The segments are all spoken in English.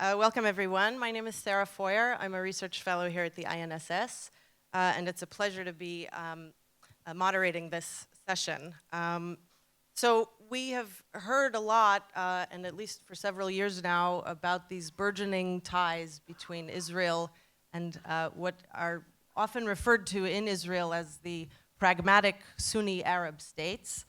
Welcome, everyone. My name is Feuer. I'm a research fellow here at the INSS, and it's a pleasure to be moderating this session. So we have heard a lot, and at least for several years now, about these burgeoning ties between Israel and what are often referred to in Israel as the pragmatic Sunni Arab states.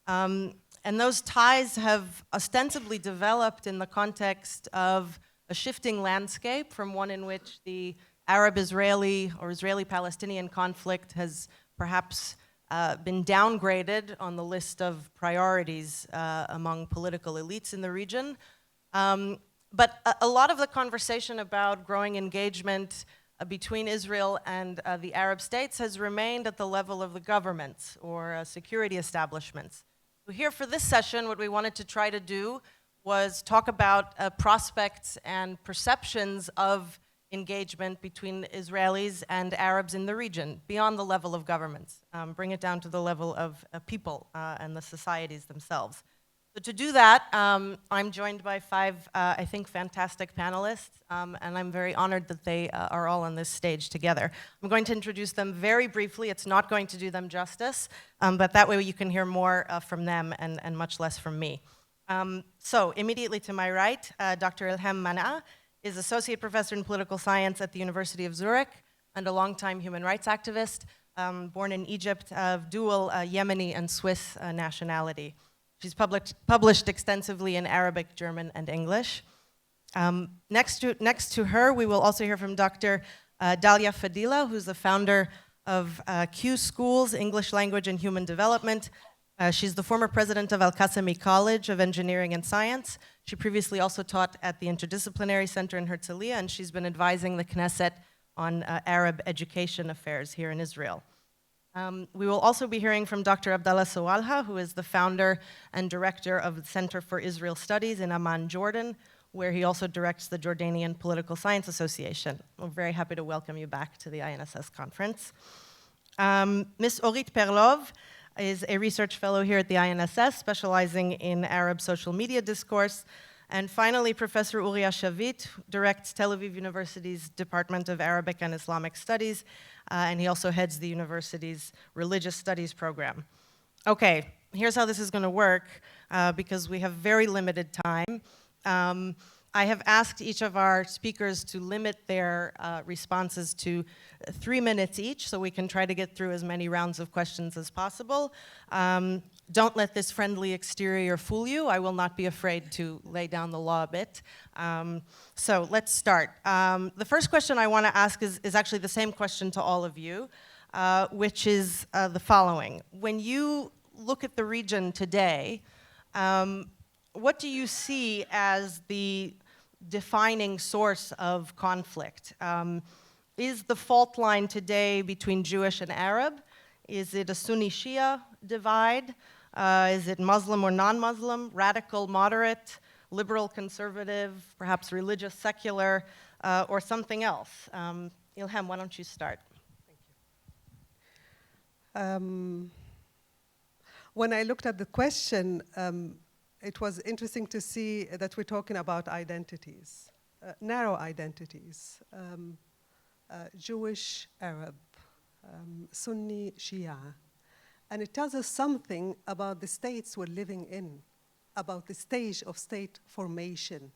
And those ties have ostensibly developed in the context of a shifting landscape from one in which the Arab-Israeli or Israeli-Palestinian conflict has perhaps been downgraded on the list of priorities among political elites in the region. But a lot of the conversation about growing engagement between Israel and the Arab states has remained at the level of the governments or security establishments. Here for this session, what we wanted to try to do was talk about prospects and perceptions of engagement between Israelis and Arabs in the region, beyond the level of governments, bring it down to the level of people and the societies themselves. So to do that, I'm joined by five, I think, fantastic panelists, and I'm very honored that they are all on this stage together. I'm going to introduce them very briefly. It's not going to do them justice, but that way you can hear more from them and much less from me. So immediately to my right, Dr. Elham Manea is Associate Professor in Political Science at the University of Zurich and a longtime human rights activist, born in Egypt of dual Yemeni and Swiss nationality. She's published extensively in Arabic, German, and English. Next to her, we will also hear from Dr. Dalia Fadila, who's the founder of Q Schools, English Language and Human Development. She's the former president of Al-Qasimi College of Engineering and Science. She previously also taught at the Interdisciplinary Center in Herzliya, and she's been advising the Knesset on Arab education affairs here in Israel. We will also be hearing from Dr. Abdullah Swalha, who is the founder and director of the Center for Israel Studies in Amman, Jordan, where he also directs the Jordanian Political Science Association. We're very happy to welcome you back to the INSS conference. Ms. Orit Perlov is a research fellow here at the INSS, specializing in Arab social media discourse. And finally, Professor Uriya Shavit directs Tel Aviv University's Department of Arabic and Islamic Studies, and he also heads the university's Religious Studies program. Okay, here's how this is going to work, because we have very limited time. I have asked each of our speakers to limit their responses to 3 minutes each, so we can try to get through as many rounds of questions as possible. Don't let this friendly exterior fool you. I will not be afraid to lay down the law a bit. So let's start. The first question I want to ask is actually the same question to all of you, which is the following. When you look at the region today, what do you see as the defining source of conflict? Is the fault line today between Jewish and Arab? Is it a Sunni-Shia divide? Is it Muslim or non-Muslim, radical, moderate, liberal, conservative, perhaps religious, secular, or something else? Elham, why don't you start? Thank you. When I looked at the question, it was interesting to see that we're talking about identities, narrow identities, Jewish, Arab, Sunni, Shia. And it tells us something about the states we're living in, about the stage of state formation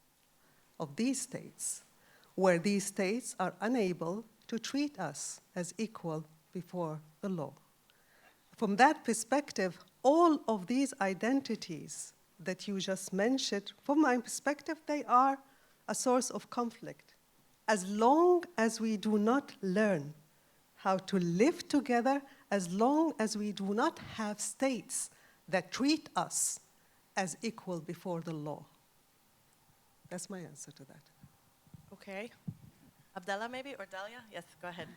of these states, where these states are unable to treat us as equal before the law. From that perspective, all of these identities that you just mentioned, from my perspective, they are a source of conflict. As long as we do not learn how to live together, as long as we do not have states that treat us as equal before the law. That's my answer to that. Okay. Abdullah, maybe, or Dalia? Yes, go ahead.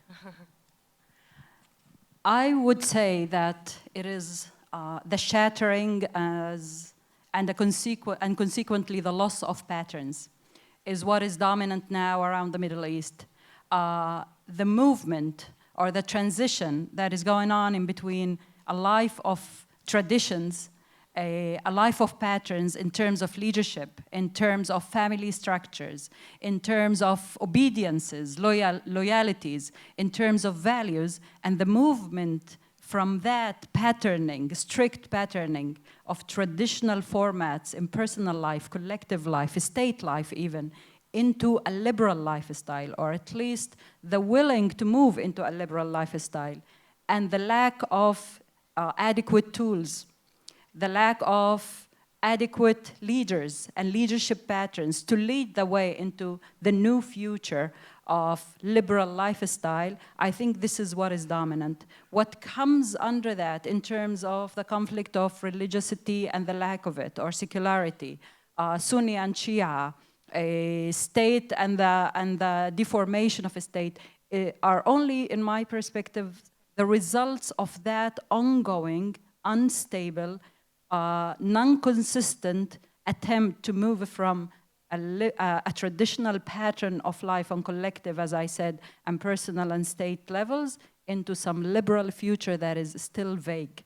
I would say that it is the shattering and consequently the loss of patterns is what is dominant now around the Middle East. The movement or the transition that is going on in between a life of traditions a life of patterns in terms of leadership, in terms of family structures, in terms of obediences, loyalties, in terms of values, and the movement from that patterning, strict patterning of traditional formats in personal life, collective life, state life even, into a liberal lifestyle, or at least the willing to move into a liberal lifestyle, and the lack of adequate tools, the lack of adequate leaders and leadership patterns to lead the way into the new future of liberal lifestyle, I think this is what is dominant. What comes under that in terms of the conflict of religiosity and the lack of it, or secularity, Sunni and Shia, a state and the deformation of a state, are only, in my perspective, the results of that ongoing, unstable, non-consistent attempt to move from a traditional pattern of life on collective, as I said, and personal and state levels, into some liberal future that is still vague.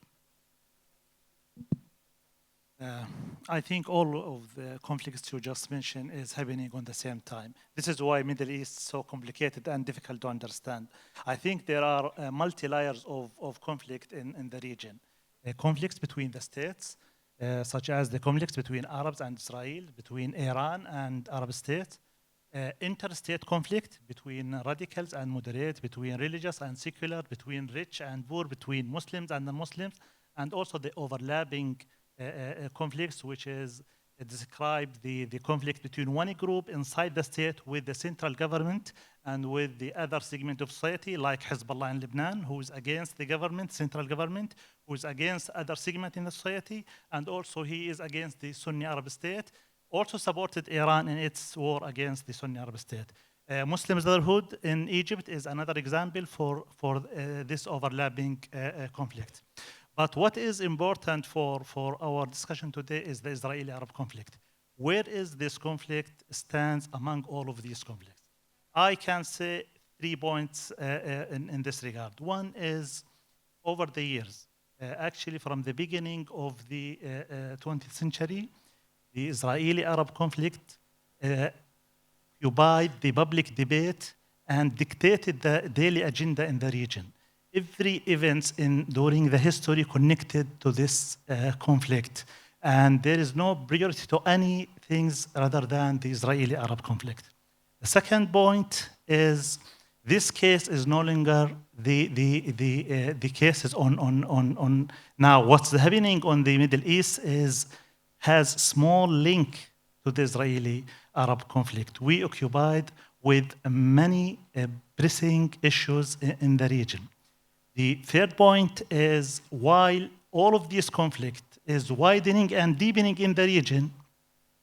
I think all of the conflicts you just mentioned is happening on the same time. This is why Middle East is so complicated and difficult to understand. I think there are multi-layers of conflict in the region. Conflicts between the states, such as the conflicts between Arabs and Israel, between Iran and Arab states, interstate conflict between radicals and moderates, between religious and secular, between rich and poor, between Muslims and non-Muslims, and also the overlapping conflicts, which is describe the conflict between one group inside the state with the central government and with the other segment of society, like Hezbollah in Lebanon, who is against the government, central government, who is against other segment in the society, and also he is against the Sunni Arab state, also supported Iran in its war against the Sunni Arab state. Muslim Brotherhood in Egypt is another example for this overlapping conflict. But what is important for our discussion today is the Israeli-Arab conflict. Where is this conflict stands among all of these conflicts? I can say 3 points in this regard. One is, over the years, actually from the beginning of the 20th century, the Israeli-Arab conflict occupied the public debate and dictated the daily agenda in the region. Every event during the history connected to this conflict. And there is no priority to any things rather than the Israeli-Arab conflict. The second point is this case is no longer the cases on now. What's happening on the Middle East has small link to the Israeli-Arab conflict. We occupied with many pressing issues in the region. The third point is, while all of this conflict is widening and deepening in the region,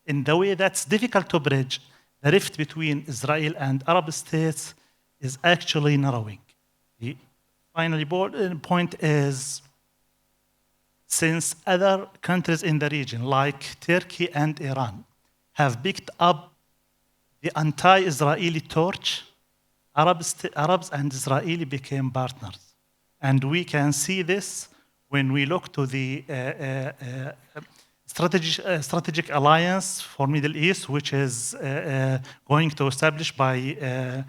in the way that's difficult to bridge, the rift between Israel and Arab states is actually narrowing. The final point is, since other countries in the region, like Turkey and Iran, have picked up the anti-Israeli torch, Arabs and Israeli became partners. And we can see this when we look to the strategic alliance for Middle East, which is going to establish by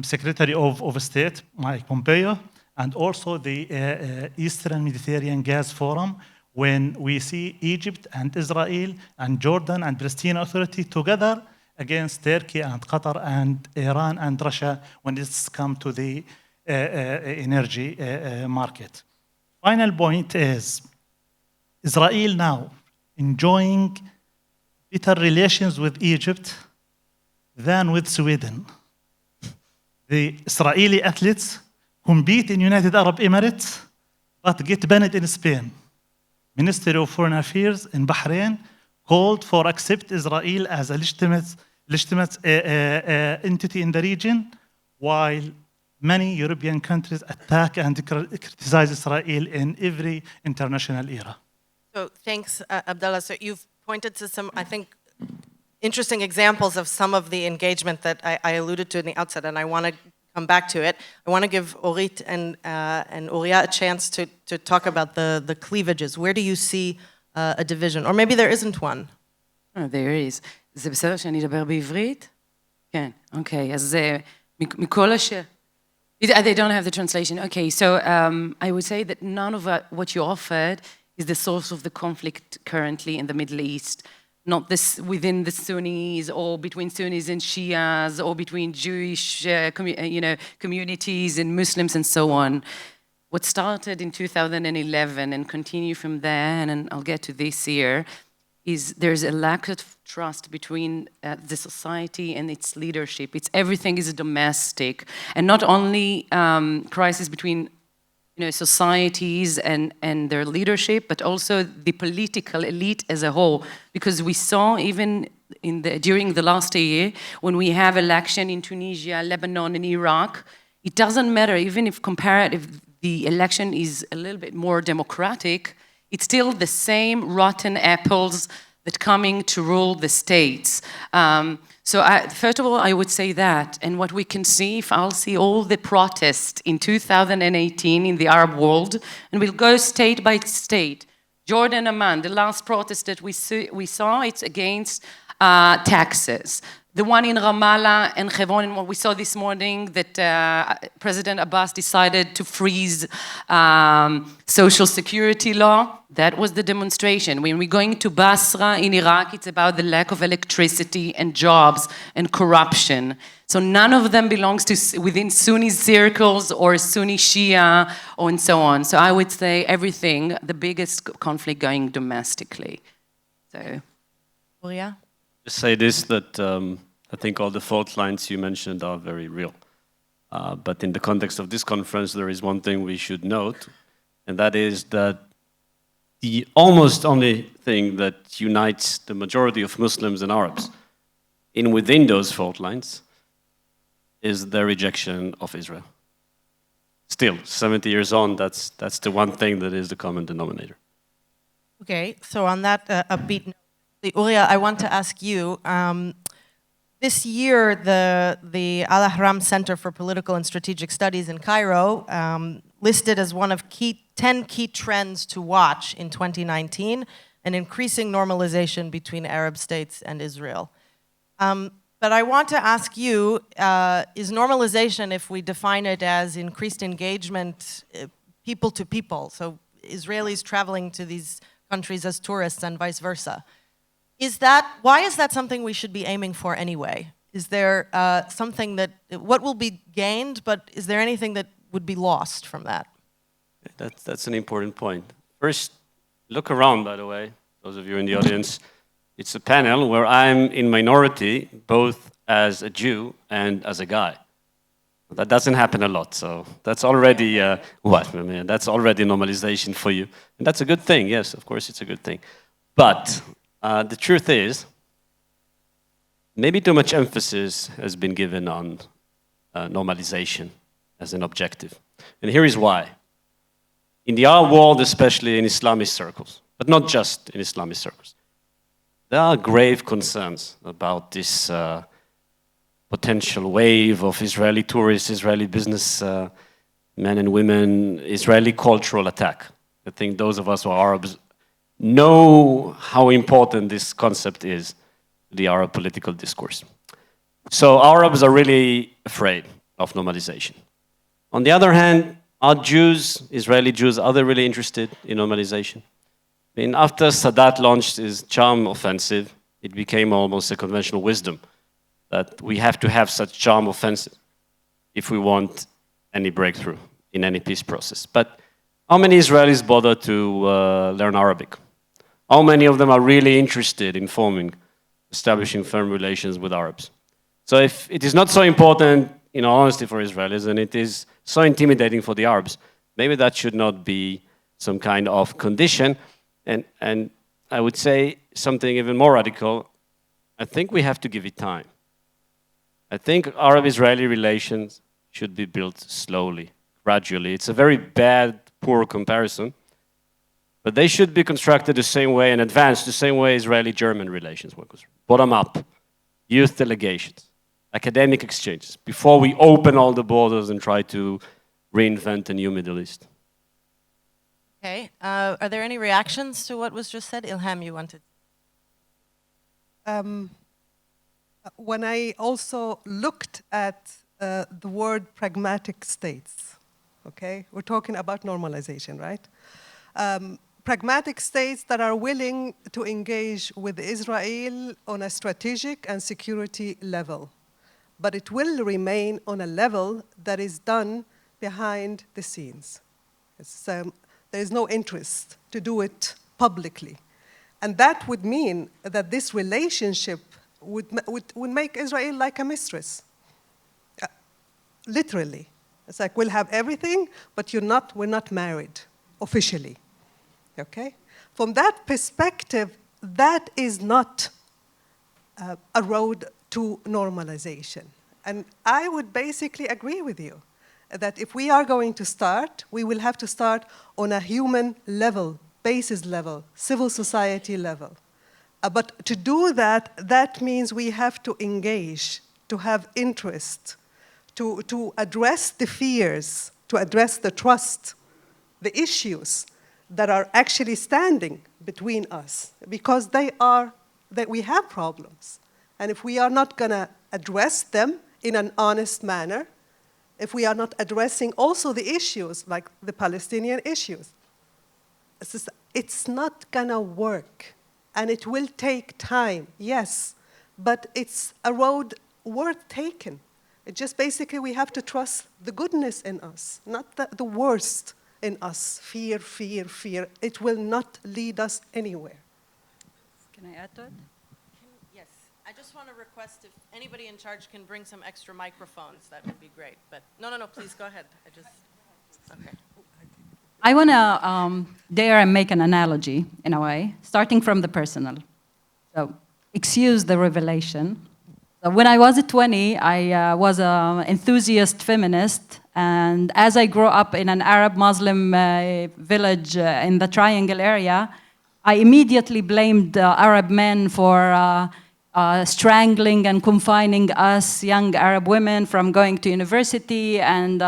Secretary of State Mike Pompeo, and also the Eastern Mediterranean Gas Forum, when we see Egypt and Israel and Jordan and Palestinian Authority together against Turkey and Qatar and Iran and Russia when it's come to the energy market. Final point is, Israel now enjoying better relations with Egypt than with Sweden. The Israeli athletes compete in United Arab Emirates, but get banned in Spain. Ministry of Foreign Affairs in Bahrain called for accept Israel as a legitimate entity in the region, while many European countries attack and criticize Israel in every international era. So thanks, Abdullah. So you've pointed to some, I think, interesting examples of some of the engagement that I alluded to in the outset, and I want to come back to it. I want to give Orit and Uriya a chance to talk about the cleavages. Where do you see a division, or maybe there isn't one. There is. זה בסדר שאני אדבר בעברית? כן, אוקיי, אז מכל השאר... They don't have the translation. Okay, so I would say that none of what you offered is the source of the conflict currently in the Middle East. Not this within the Sunnis or between Sunnis and Shias or between Jewish communities and Muslims and so on. What started in 2011 and continue from there, and I'll get to this year, is there's a lack of trust between the society and its leadership. Everything is domestic, and not only crisis between societies and their leadership, but also the political elite as a whole. Because we saw even during the last year, when we have election in Tunisia, Lebanon, and Iraq, it doesn't matter, even if comparative the election is a little bit more democratic, it's still the same rotten apples that coming to rule the states. So first of all, I would say that, and what we can see, if I'll see all the protests in 2018 in the Arab world, and we'll go state by state. Jordan, Amman, the last protest that we saw, it's against taxes. The one in Ramallah and Hebron, and what we saw this morning, that President Abbas decided to freeze social security law, that was the demonstration. When we're going to Basra in Iraq, it's about the lack of electricity and jobs and corruption. So none of them belongs to within Sunni circles or Sunni Shia and so on. So I would say everything, the biggest conflict going domestically. So, Uriya? Just say this, that I think all the fault lines you mentioned are very real. But in the context of this conference, there is one thing we should note, and that is that the almost only thing that unites the majority of Muslims and Arabs within those fault lines is the rejection of Israel. Still, 70 years on, that's the one thing that is the common denominator. Okay, so on that upbeat note, Uriya, I want to ask you, this year the Al-Ahram Center for Political and Strategic Studies in Cairo listed as one of 10 key trends to watch in 2019, an increasing normalization between Arab states and Israel. But I want to ask you, is normalization, if we define it as increased engagement, people to people, so Israelis traveling to these countries as tourists and vice versa, why is that something we should be aiming for anyway? Is there something what will be gained, but is there anything that would be lost from that? That's an important point. First, look around, by the way, those of you in the audience. It's a panel where I'm in minority, both as a Jew and as a guy. That doesn't happen a lot, so that's already, that's already normalization for you. And that's a good thing, yes, of course it's a good thing. But the truth is, maybe too much emphasis has been given on normalization as an objective. And here is why. In the Arab world, especially in Islamic circles, but not just in Islamic circles, there are grave concerns about this potential wave of Israeli tourists, Israeli business men and women, Israeli cultural attack. I think those of us who are Arabs know how important this concept is to the Arab political discourse. So Arabs are really afraid of normalization. On the other hand, are Jews, Israeli Jews, are they really interested in normalization? I mean, after Sadat launched his charm offensive, it became almost a conventional wisdom that we have to have such charm offensive if we want any breakthrough in any peace process. But how many Israelis bother to learn Arabic? How many of them are really interested in establishing firm relations with Arabs? So if it is not so important, in all honesty, for Israelis, and it is so intimidating for the Arabs, maybe that should not be some kind of condition. And I would say something even more radical. I think we have to give it time. I think Arab-Israeli relations should be built slowly, gradually. It's a very bad, poor comparison. But they should be constructed the same way and advanced the same way Israeli-German relations were constructed. Bottom up, youth delegations, academic exchanges, before we open all the borders and try to reinvent a new Middle East. Okay. Are there any reactions to what was just said? Ilham, you wanted. When I also looked at the word pragmatic states, okay? We're talking about normalization, right? Pragmatic states that are willing to engage with Israel on a strategic and security level. But it will remain on a level that is done behind the scenes. There is no interest to do it publicly. And that would mean that this relationship would make Israel like a mistress. Literally. It's like, we'll have everything, but we're not married officially. Okay? From that perspective, that is not a road to normalization. And I would basically agree with you that if we are going to start, we will have to start on a human level, basis level, civil society level. But to do that, that means we have to engage, to have interest, to address the fears, to address the trust, the issues that are actually standing between us, because that we have problems. And if we are not going to address them in an honest manner, if we are not addressing also the issues, like the Palestinian issues, it's not going to work. And it will take time, yes, but it's a road worth taking. It just basically we have to trust the goodness in us, not the worst in us. Fear, fear, fear. It will not lead us anywhere. Can I add to it? Yes. I just want to request if anybody in charge can bring some extra microphones, that would be great. But no, please go ahead. Okay. I want to dare and make an analogy, in a way, starting from the personal. So, excuse the revelation. So when I was 20, I was an enthusiast feminist, and as I grew up in an Arab-Muslim village in the Triangle area, I immediately blamed Arab men for strangling and confining us young Arab women from going to university and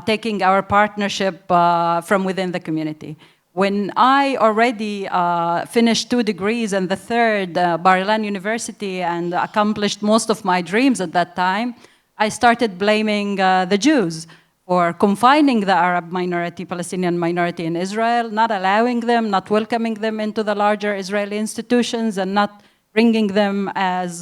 taking our partnership from within the community. When I already finished 2 degrees and the third, Bar Ilan University, and accomplished most of my dreams at that time, I started blaming the Jews for confining the Arab minority, Palestinian minority in Israel, not allowing them, not welcoming them into the larger Israeli institutions, and not bringing them as,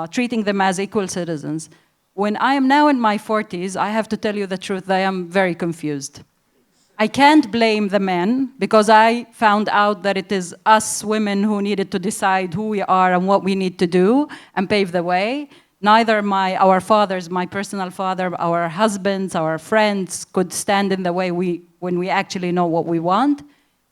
treating them as equal citizens. When I am now in my 40s, I have to tell you the truth, I am very confused. I can't blame the men, because I found out that it is us women who needed to decide who we are and what we need to do and pave the way. Neither our fathers, my personal father, our husbands, our friends could stand in the way when we actually know what we want.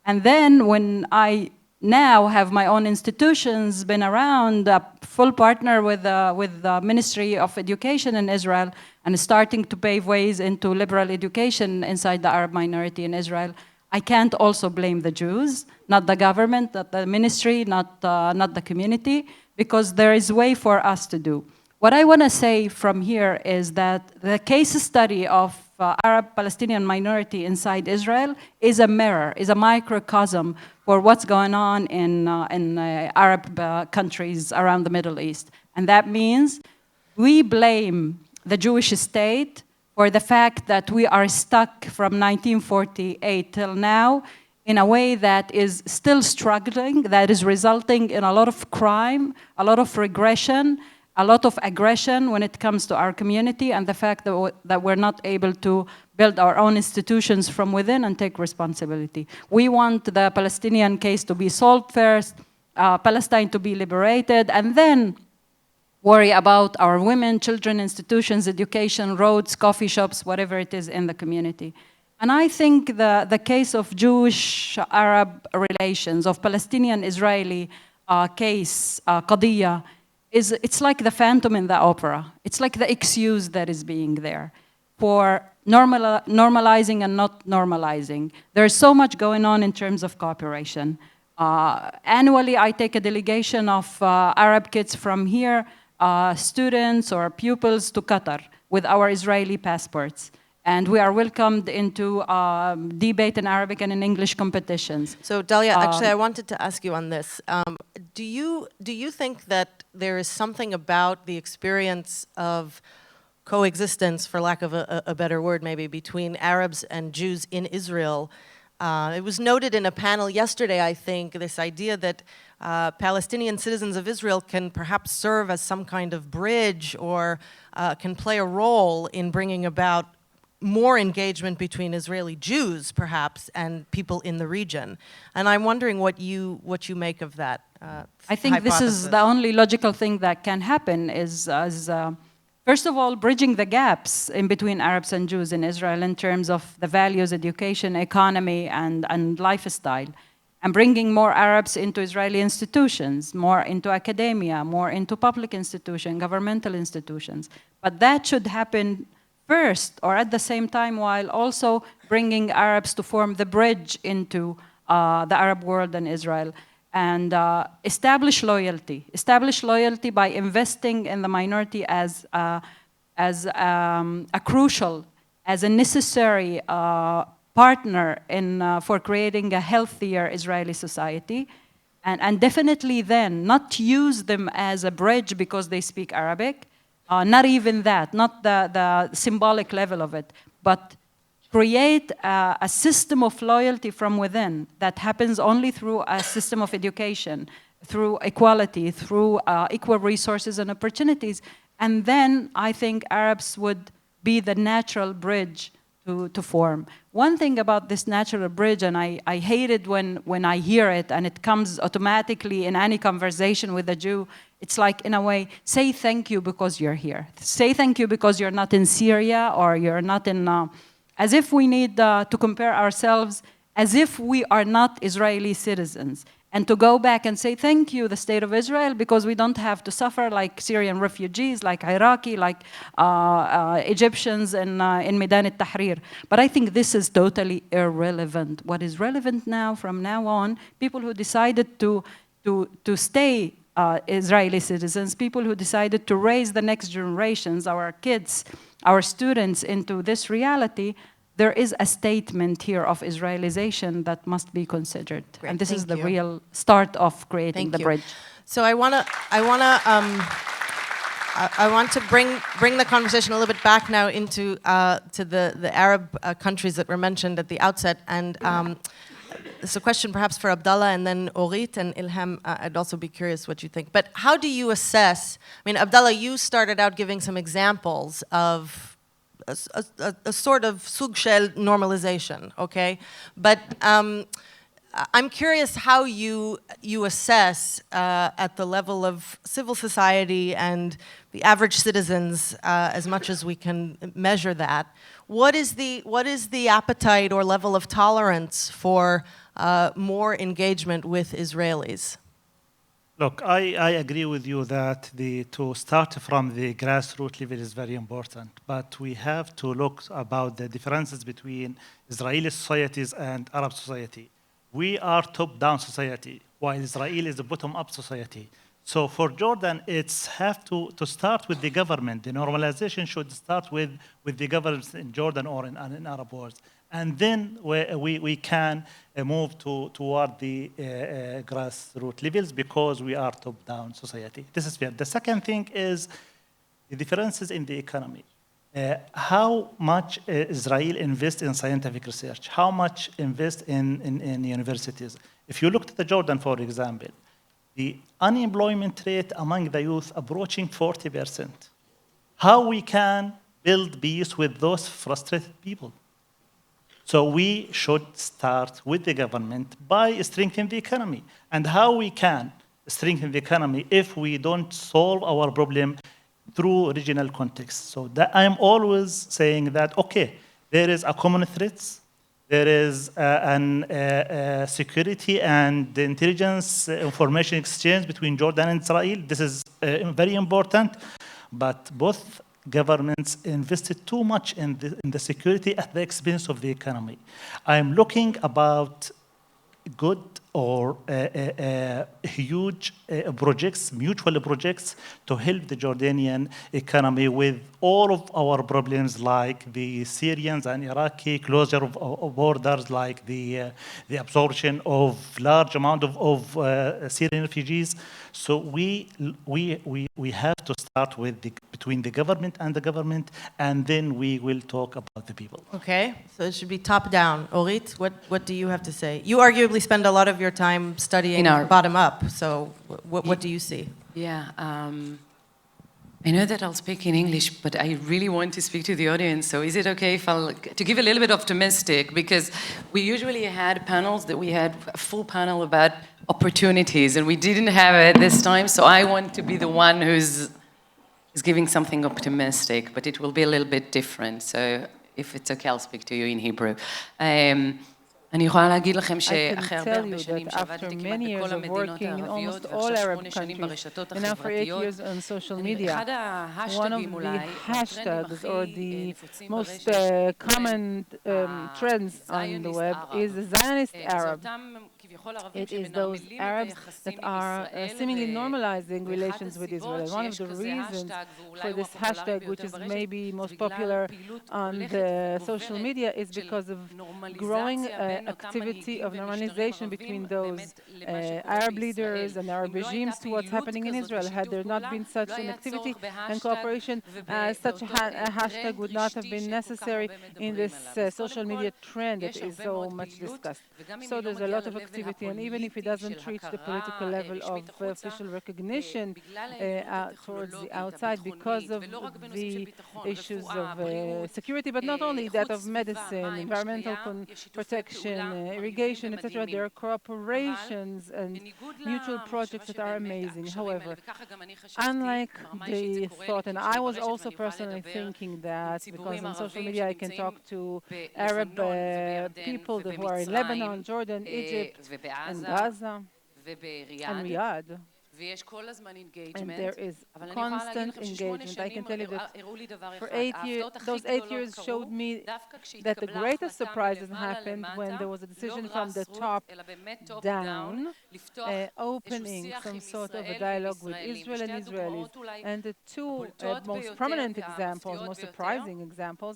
And then when I now have my own institutions, been around, a full partner with the Ministry of Education in Israel, and starting to pave ways into liberal education inside the Arab minority in Israel, I can't also blame the Jews, not the government, not the ministry, not the community, because there is way for us to do. What I want to say from here is that the case study of Arab-Palestinian minority inside Israel is a mirror, is a microcosm for what's going on in Arab countries around the Middle East. And that means we blame the Jewish state for the fact that we are stuck from 1948 till now in a way that is still struggling, that is resulting in a lot of crime, a lot of regression, a lot of aggression when it comes to our community, and the fact that we're not able to build our own institutions from within and take responsibility. We want the Palestinian case to be solved first, Palestine to be liberated, and then worry about our women, children, institutions, education, roads, coffee shops, whatever it is in the community. And I think the case of Jewish-Arab relations, of Palestinian-Israeli case, qadiyya, it's like the phantom in the opera. It's like the excuse that is being there for normalizing and not normalizing. There's so much going on in terms of cooperation. Annually, I take a delegation of Arab kids from here, students or pupils, to Qatar with our Israeli passports. And we are welcomed into debate in Arabic and in English competitions. So Dalia, actually, I wanted to ask you on this. Do you think that there is something about the experience of coexistence, for lack of a better word maybe, between Arabs and Jews in Israel? It was noted in a panel yesterday, I think, this idea that Palestinian citizens of Israel can perhaps serve as some kind of bridge or can play a role in bringing about more engagement between Israeli Jews, perhaps, and people in the region. And I'm wondering what you make of that I think hypothesis. this is the only logical thing that can happen is, first of all, bridging the gaps in between Arabs and Jews in Israel in terms of the values, education, economy, and lifestyle, and bringing more Arabs into Israeli institutions, more into academia, more into public institutions, governmental institutions. But that should happen first or at the same time, while also bringing Arabs to form the bridge into the Arab world and Israel. And establish loyalty by investing in the minority as a crucial, as a necessary partner for creating a healthier Israeli society. And definitely then, not use them as a bridge because they speak Arabic, not even that, not the symbolic level of it, but create a system of loyalty from within that happens only through a system of education, through equality, through equal resources and opportunities. And then I think Arabs would be the natural bridge to form. One thing about this natural bridge, and I hate it when I hear it and it comes automatically in any conversation with a Jew, it's like, in a way, say thank you because you're here. Say thank you because you're not in Syria or you're not in, as if we need to compare ourselves as if we are not Israeli citizens. And to go back and say thank you, the state of Israel, because we don't have to suffer like Syrian refugees, like Iraqi, like Egyptians in Maidan al-Tahrir. But I think this is totally irrelevant. What is relevant now, from now on, people who decided to stay Israeli citizens, people who decided to raise the next generations, our kids, our students into this reality, there is a statement here of Israelization that must be considered. Great, and this is the thank you. real start of creating the bridge. So I want to bring the conversation a little bit back now into to the Arab countries that were mentioned at the outset, and it's a question perhaps for Abdullah and then Orit and Elham. I'd also be curious what you think. But how do you assess? I mean, Abdullah, you started out giving some examples of a sort of sug shel normalization, okay? But I'm curious how you assess at the level of civil society and the average citizens, as much as we can measure that. What is the appetite or level of tolerance for more engagement with Israelis? Look, I agree with you that to start from the grassroots level is very important, but we have to look about the differences between Israeli societies and Arab society. We are top-down society, while Israel is a bottom-up society. So for Jordan, it's have to start with the government. The normalization should start with the governments in Jordan or in Arab world. And then we can move toward the grassroots levels because we are top-down society. This is fair. The second thing is the differences in the economy. How much Israel invests in scientific research? How much invest in universities? If you look at the Jordan, for example, the unemployment rate among the youth approaching 40%. How we can build peace with those frustrated people? So we should start with the government by strengthening the economy. And how we can strengthen the economy if we don't solve our problem through regional context. So that I'm always saying that, okay, there is a common threat, there is security and the intelligence information exchange between Jordan and Israel. This is very important, but both governments invested too much in the security at the expense of the economy. I'm looking about good or huge projects, mutual projects, to help the Jordanian economy with all of our problems, like the Syrians and Iraqi closure of borders, like the absorption of large amount of Syrian refugees. So we have to start with between the government and the government, and then we will talk about the people. Okay, so it should be top down. Orit, what do you have to say? You arguably spend a lot of your time studying bottom up, so what do you see? Yeah, I know that I'll speak in English, but I really want to speak to the audience, so is it okay if to give a little bit optimistic, because we usually had panels that we had a full panel about opportunities, and we didn't have it this time, so I want to be the one who's giving something optimistic, but it will be a little bit different, so if it's okay, I'll speak to you in Hebrew. אני יכולה להגיד לכם שאחרי הרבה שנים שעבדתי כמעט בכל המדינות הערביות ועכשיו 8 שנים ברשתות החברתיות, אחד ההשטגים אולי, הטרנדים הכי נפוצים ברשת, It is those Arabs that are seemingly normalizing relations with Israel. One of the reasons for this hashtag, which is maybe most popular on the social media, is because of growing activity of normalization between those Arab leaders and Arab regimes to what's happening in Israel. Had there not been such an activity and cooperation, such a hashtag would not have been necessary in this social media trend that is so much discussed. So there's a lot of activity, and even if it doesn't reach the political level of official recognition towards the outside because of the issues of security, but not only that, of medicine, environmental protection, irrigation, etc. There are cooperations and mutual projects that are amazing. However, unlike the thought, and I was also personally thinking that, because on social media I can talk to Arab people who are in Lebanon, Jordan, Egypt, and Gaza, and Riyadh. And there is constant engagement. I can tell you that for 8 years, those 8 years showed me that the greatest surprises happened when there was a decision from the top down, opening some sort of a dialogue with Israel and Israelis. And the two most prominent examples, most surprising examples,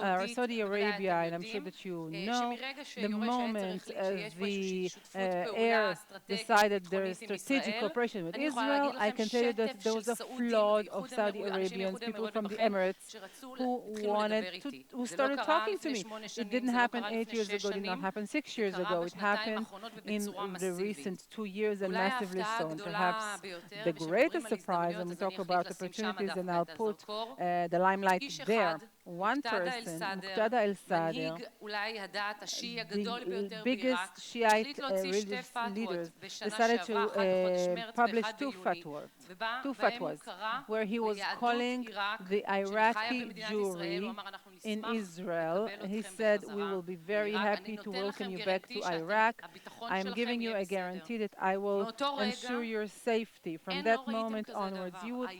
are Saudi Arabia, and I'm sure that you know, the moment the heir decided there is strategic cooperation with Israel, I can tell you that there was a flood of Saudi Arabians, people from the Emirates, who started talking to me. It didn't happen 8 years ago, it did not happen 6 years ago. It happened in the recent 2 years, and massively so. And perhaps the greatest surprise when we talk about opportunities, and I'll put the limelight there. One person, Muqtada al-Sadr, the biggest Shiite religious leaders, decided to publish two fatwas, where he was calling the Iraqi Jewry in Israel. He said, "We will be very happy to welcome you back to Iraq. I'm giving you a guarantee that I will ensure your safety." From that moment onwards, you would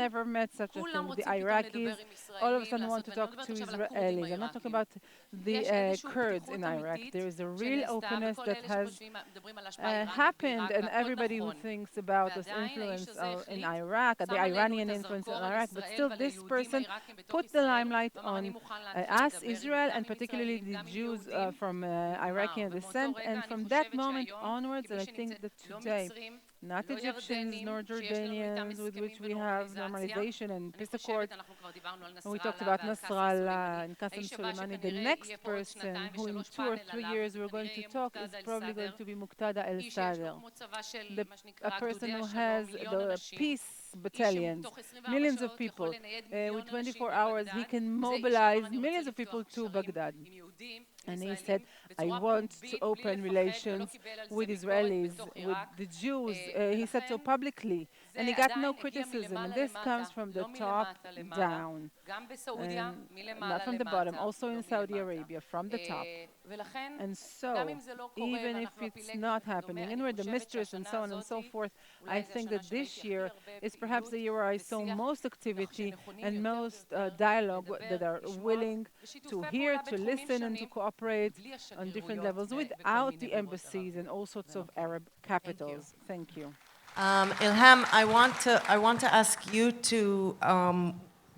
never met such a thing. The Iraqis all of a sudden want to talk to Israelis. I'm not talking about the Kurds in Iraq. There is a real openness that has happened, and everybody who thinks about this influence in Iraq, the Iranian influence in Iraq, but still this person put the limelight on us, Israel, and particularly the Jews from Iraqi descent. And from that moment onwards, and I think that today, not Egyptians nor Jordanians, with which we have normalization and peace accord. We talked about Nasrallah and Qasem Soleimani. The next person who in 2 or 3 years we're going to talk is probably going to be Muqtada al-Sadr, a person who has the peace battalions, millions of people. With 24 hours, he can mobilize millions of people to Baghdad. And he said, "I want to open relations with Israelis, with the Jews." He said so publicly. and he got no criticism. And this comes from the top down, and not from the bottom, also in Saudi Arabia, from the top. And so, even if it's not happening, and we're the mistress and so on and so forth, I think that this year is perhaps the year where I saw most activity and most dialogue that are willing to hear, to listen, and to cooperate on different levels without the embassies and all sorts of Arab capitals. Thank you. Elham, I want to ask you to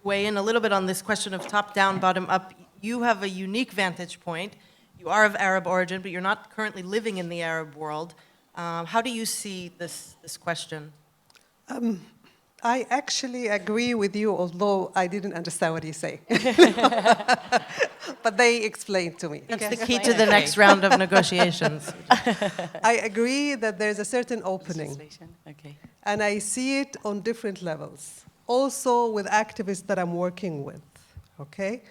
weigh in a little bit on this question of top-down, bottom-up. You have a unique vantage point. You are of Arab origin, but you're not currently living in the Arab world. How do you see this question? I actually agree with you, although I didn't understand what you say. But they explained to me. It's the key to the next round of negotiations. I agree that there's a certain opening. Okay. And I see it on different levels. Also with activists that I'm working with, okay?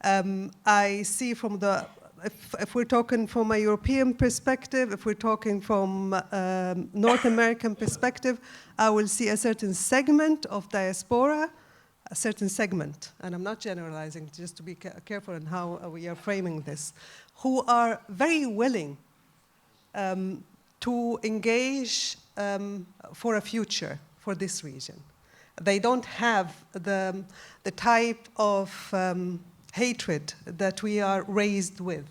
I see from the, if we're talking from a European perspective, if we're talking from North American perspective, I will see a certain segment of diaspora, a certain segment, and I'm not generalizing, just to be careful in how we are framing this, who are very willing to engage for a future for this region. They don't have the type of hatred that we are raised with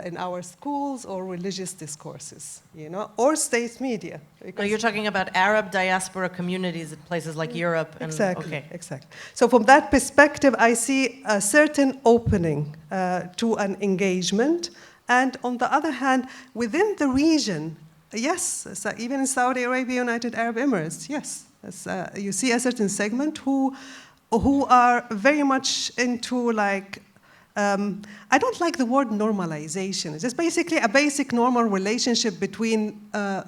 in our schools or religious discourses, you know, or state media. So you're talking about Arab diaspora communities in places like Europe. And, exactly, okay. exactly. So from that perspective, I see a certain opening to an engagement. And on the other hand, within the region, yes, so even in Saudi Arabia, United Arab Emirates, yes, you see a certain segment who are very much into like, I don't like the word normalization. It's just basically a basic normal relationship between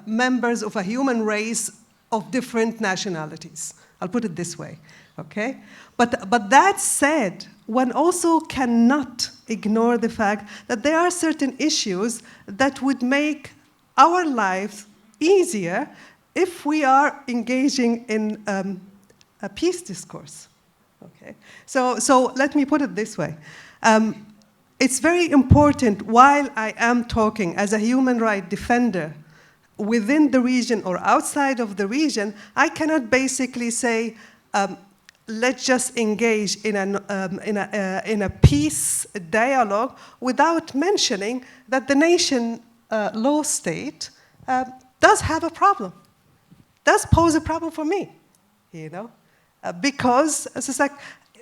members of a human race of different nationalities. I'll put it this way, okay? But that said, one also cannot ignore the fact that there are certain issues that would make our lives easier if we are engaging in a peace discourse. Okay, so let me put it this way. It's very important while I am talking as a human rights defender within the region or outside of the region, I cannot basically say, let's just engage in a peace dialogue without mentioning that the nation law state does have a problem, does pose a problem for me, you know? Because it's like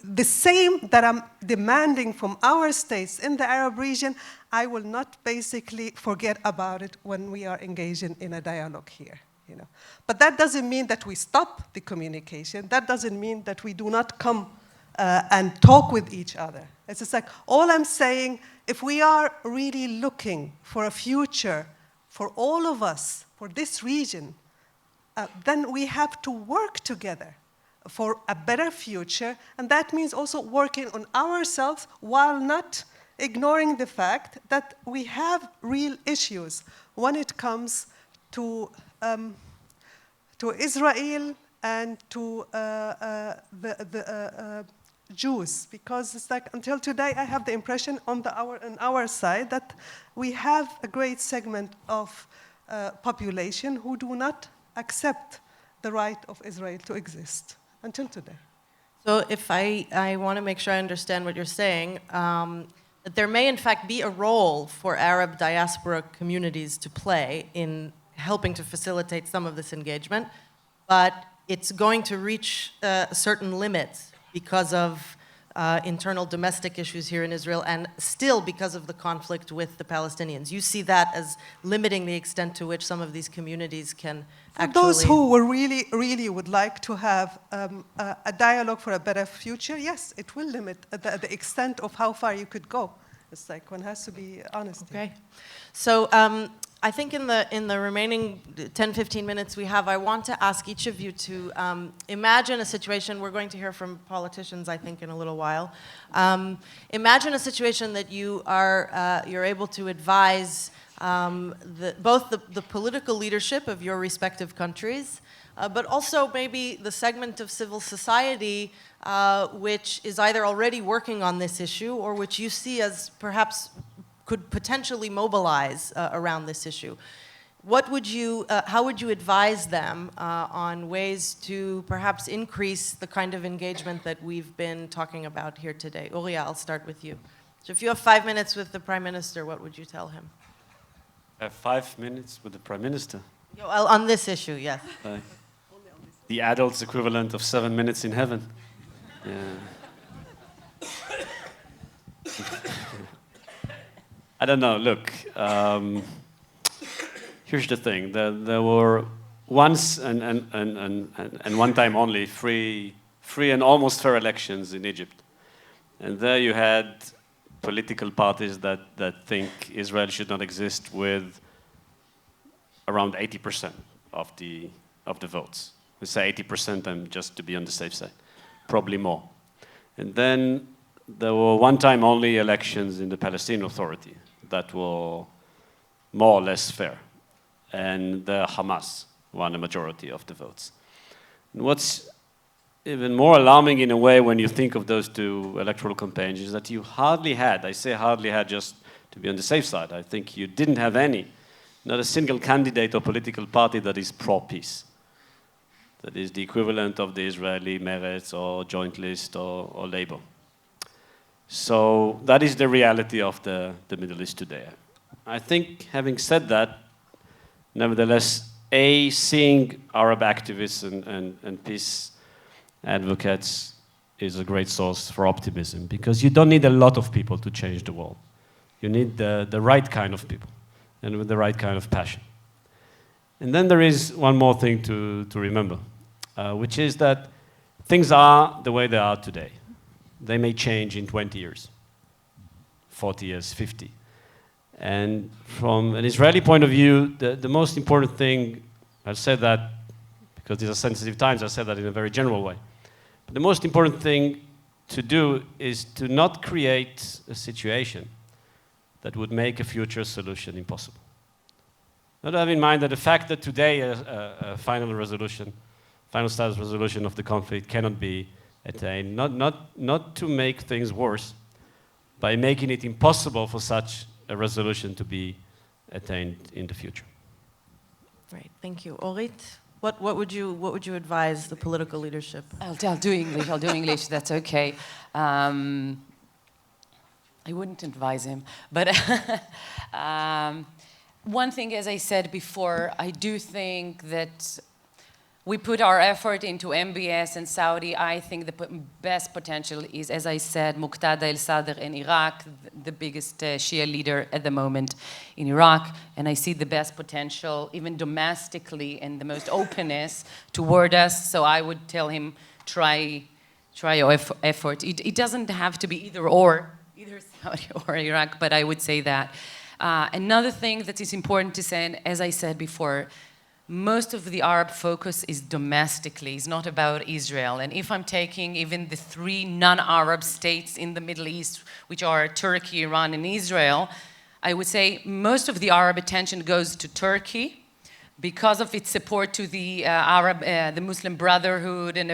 the same that I'm demanding from our states in the Arab region, I will not basically forget about it when we are engaging in a dialogue here. You know? But that doesn't mean that we stop the communication. That doesn't mean that we do not come and talk with each other. It's just like, all I'm saying, if we are really looking for a future for all of us, for this region, then we have to work together for a better future, and that means also working on ourselves while not ignoring the fact that we have real issues when it comes to Israel and to the Jews, because it's like until today I have the impression on our side that we have a great segment of population who do not accept the right of Israel to exist. Until today. So if I want to make sure I understand what you're saying, that there may in fact be a role for Arab diaspora communities to play in helping to facilitate some of this engagement, but it's going to reach certain limits because of internal domestic issues here in Israel and still because of the conflict with the Palestinians. You see that as limiting the extent to which some of these communities can actually... Those who really would like to have a dialogue for a better future, yes, it will limit the extent of how far you could go. It's like one has to be honest. Okay. So I think in the remaining 10, 15 minutes we have, I want to ask each of you to imagine a situation. We're going to hear from politicians, I think, in a little while. Imagine a situation that you're able to advise both the political leadership of your respective countries, but also maybe the segment of civil society which is either already working on this issue or which you see as perhaps could potentially mobilize around this issue. What would you, how would you advise them on ways to perhaps increase the kind of engagement that we've been talking about here today? Uriya, I'll start with you. So if you have 5 minutes with the Prime Minister, what would you tell him? 5 minutes with the Prime Minister? On this issue, yes. The adult's equivalent of 7 minutes in heaven. Yeah. I don't know, look. Here's the thing, there were once and one time only free and almost fair elections in Egypt. And there you had political parties that think Israel should not exist with around 80% of the votes. We say 80%, just to be on the safe side, probably more. And then there were one time only elections in the Palestinian Authority that were more or less fair. And the Hamas won a majority of the votes. And what's even more alarming in a way when you think of those two electoral campaigns is that you hardly had, I say hardly had just to be on the safe side, I think you didn't have not a single candidate or political party that is pro-peace. That is the equivalent of the Israeli Eretz or Joint List or Labour. So that is the reality of the Middle East today. I think having said that, nevertheless, seeing Arab activists and peace advocates is a great source for optimism because you don't need a lot of people to change the world. You need the right kind of people and with the right kind of passion. And then there is one more thing to remember, which is that things are the way they are today. They may change in 20 years, 40 years, 50. And from an Israeli point of view, the most important thing, I've said that because these are sensitive times, I said that in a very general way. But the most important thing to do is to not create a situation that would make a future solution impossible. Not to have in mind that the fact that today a final status resolution of the conflict cannot be attained, not to make things worse by making it impossible for such a resolution to be attained in the future. Great, thank you. Orit, what would you advise the political leadership? I'll do English, that's okay. I wouldn't advise him, but one thing, as I said before, I do think that we put our effort into MBS and Saudi. I think the best potential is, as I said, Muqtada al-Sadr in Iraq, the biggest Shia leader at the moment in Iraq. And I see the best potential, even domestically, and the most openness toward us. So I would tell him, try your effort. It doesn't have to be either Saudi or Iraq, but I would say that. Another thing that is important to say, and as I said before, most of the Arab focus is domestically. It's not about Israel. And if I'm taking even the 3 non-Arab states in the Middle East, which are Turkey, Iran, and Israel, I would say most of the Arab attention goes to Turkey because of its support to the the Muslim Brotherhood and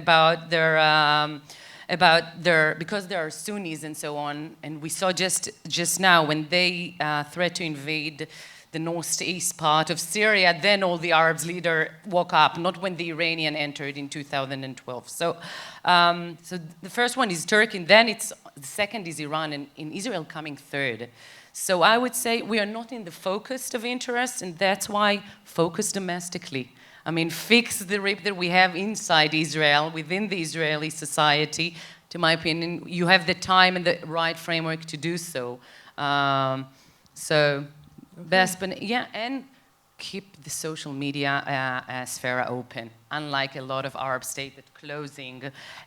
because they are Sunnis and so on. And we saw just now when they threat to invade the northeast part of Syria, then all the Arabs leaders woke up, not when the Iranian entered in 2012. So the first one is Turkey, and then the second is Iran, and in Israel coming third. So I would say we are not in the focus of interest, and that's why focus domestically. I mean, fix the rip that we have inside Israel, within the Israeli society. To my opinion, you have the time and the right framework to do so. Best, but yeah, and keep the social media sphere open. Unlike a lot of Arab states that closing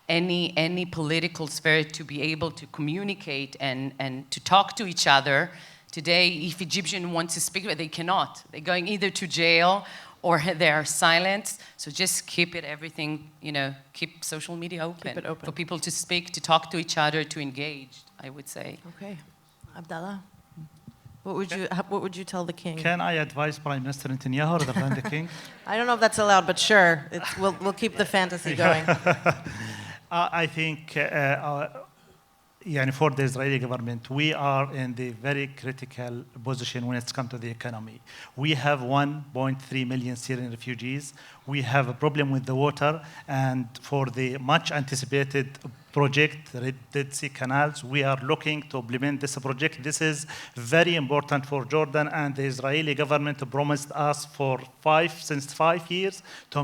any political sphere to be able to communicate and to talk to each other. Today, if Egyptian wants to speak, they cannot. They're going either to jail or they are silent. So just keep everything, keep social media open. Keep it open. For people to speak, to talk to each other, to engage, I would say. Okay. Abdallah? What would you tell the king? Can I advise Prime Minister Netanyahu rather than the king? I don't know if that's allowed, but sure. We'll keep the fantasy going. I think for the Israeli government, we are in the very critical position when it's come to the economy. We have 1.3 million Syrian refugees. We have a problem with the water, and for the much anticipated project, Red Sea canals, we are looking to implement this project. This is very important for Jordan, and the Israeli government promised us since 5 years to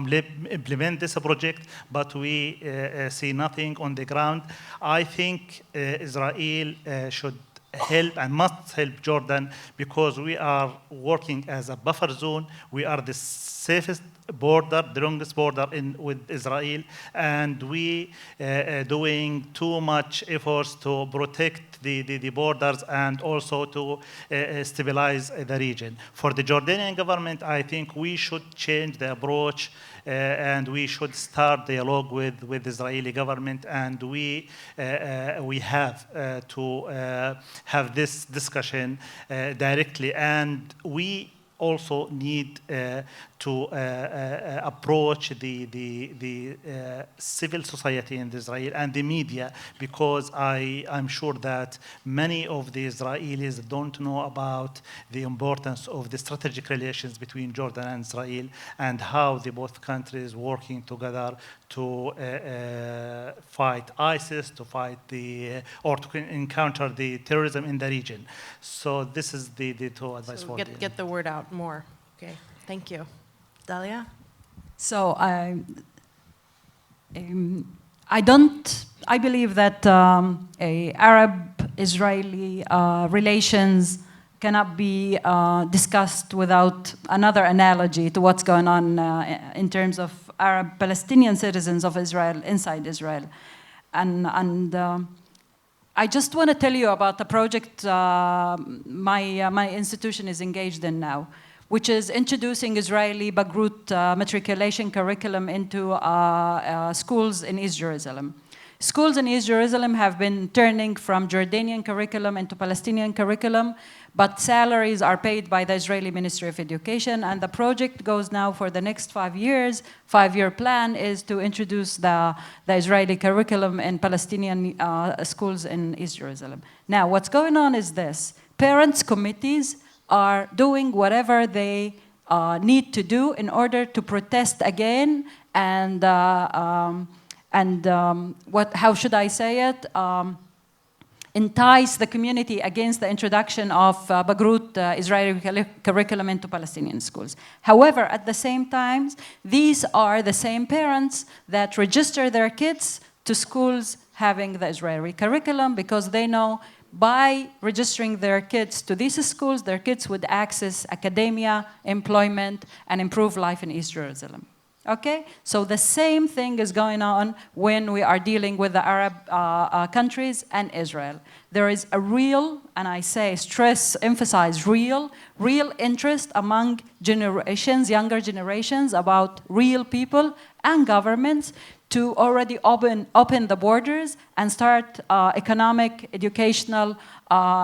implement this project, but we see nothing on the ground. I think Israel should help and must help Jordan, because we are working as a buffer zone. We are the safest border, the longest border with Israel, and we doing too much efforts to protect the borders and also to stabilize the region. For the Jordanian government, I think we should change the approach and we should start dialogue with the Israeli government, and we have to have this discussion directly, and we also need to approach the civil society in Israel and the media, because I'm sure that many of the Israelis don't know about the importance of the strategic relations between Jordan and Israel and how the both countries working together to fight ISIS, to fight or to encounter the terrorism in the region. So this is the two advice for get the word out more. Okay, thank you. Dalia? So I believe that Arab-Israeli relations cannot be discussed without another analogy to what's going on in terms of Arab-Palestinian citizens of Israel inside Israel. And I just want to tell you about the project my institution is engaged in now, which is introducing Israeli Bagrut matriculation curriculum into schools in East Jerusalem. Schools in East Jerusalem have been turning from Jordanian curriculum into Palestinian curriculum, but salaries are paid by the Israeli Ministry of Education, and the project goes now for the next 5 years. 5-year plan is to introduce the Israeli curriculum in Palestinian schools in East Jerusalem. Now, what's going on is this. Parents' committees are doing whatever they need to do in order to protest again and how should I say it? Entice the community against the introduction of Bagrut Israeli curriculum into Palestinian schools. However, at the same time, these are the same parents that register their kids to schools having the Israeli curriculum, because they know by registering their kids to these schools, their kids would access academia, employment, and improve life in East Jerusalem. Okay? So the same thing is going on when we are dealing with the Arab countries and Israel. There is a real, and I say stress, emphasize real interest among generations, younger generations, about real people and governments to already open the borders and start economic, educational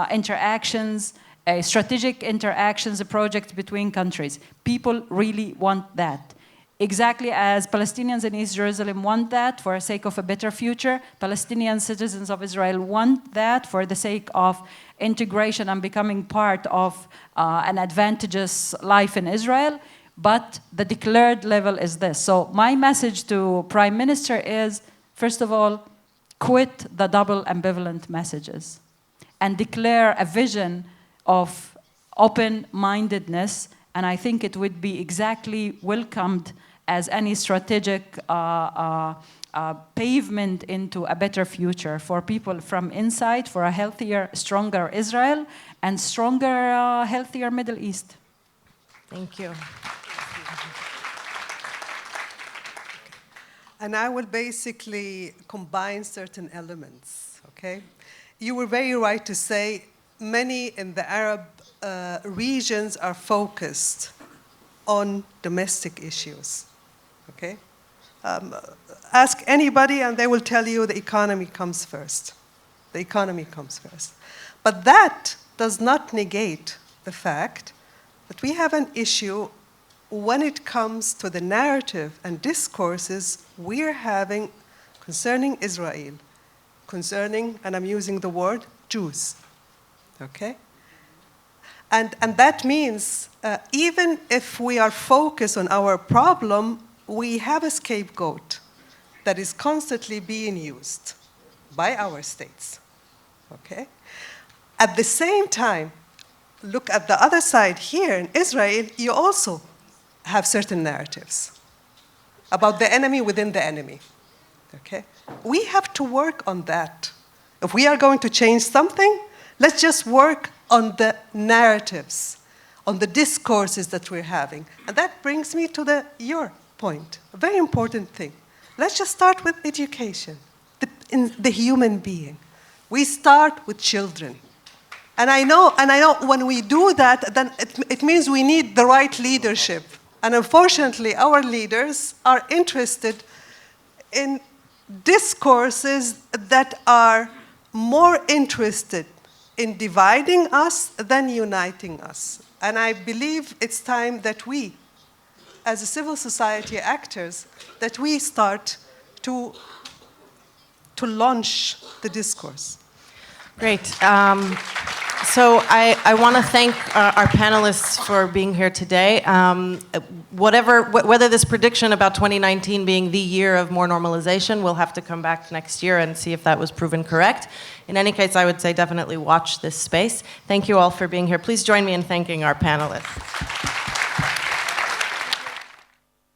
interactions, strategic interactions, a project between countries. People really want that. Exactly as Palestinians in East Jerusalem want that for the sake of a better future, Palestinian citizens of Israel want that for the sake of integration and becoming part of an advantageous life in Israel. But the declared level is this. So my message to Prime Minister is, first of all, quit the double ambivalent messages and declare a vision of open-mindedness, and I think it would be exactly welcomed as any strategic pavement into a better future for people from inside, for a healthier, stronger Israel, and stronger, healthier Middle East. Thank you. And I will basically combine certain elements, okay? You were very right to say many in the Arab regions are focused on domestic issues, okay? Ask anybody and they will tell you the economy comes first. The economy comes first. But that does not negate the fact that we have an issue when it comes to the narrative and discourses we're having concerning Israel, concerning, and I'm using the word, Jews, okay? And that means even if we are focused on our problem, we have a scapegoat that is constantly being used by our states, okay? At the same time, look at the other side here in Israel, you also have certain narratives about the enemy within the enemy, okay? We have to work on that. If we are going to change something, let's just work on the narratives, on the discourses that we're having. And that brings me to your point, a very important thing. Let's just start with education, in the human being. We start with children. And I know when we do that, then it means we need the right leadership. And unfortunately, our leaders are interested in discourses that are more interested in dividing us than uniting us. And I believe it's time that we, as a civil society actors, that we start to launch the discourse. Great. So I want to thank our panelists for being here today. Whether this prediction about 2019 being the year of more normalization, we'll have to come back next year and see if that was proven correct. In any case, I would say definitely watch this space. Thank you all for being here. Please join me in thanking our panelists.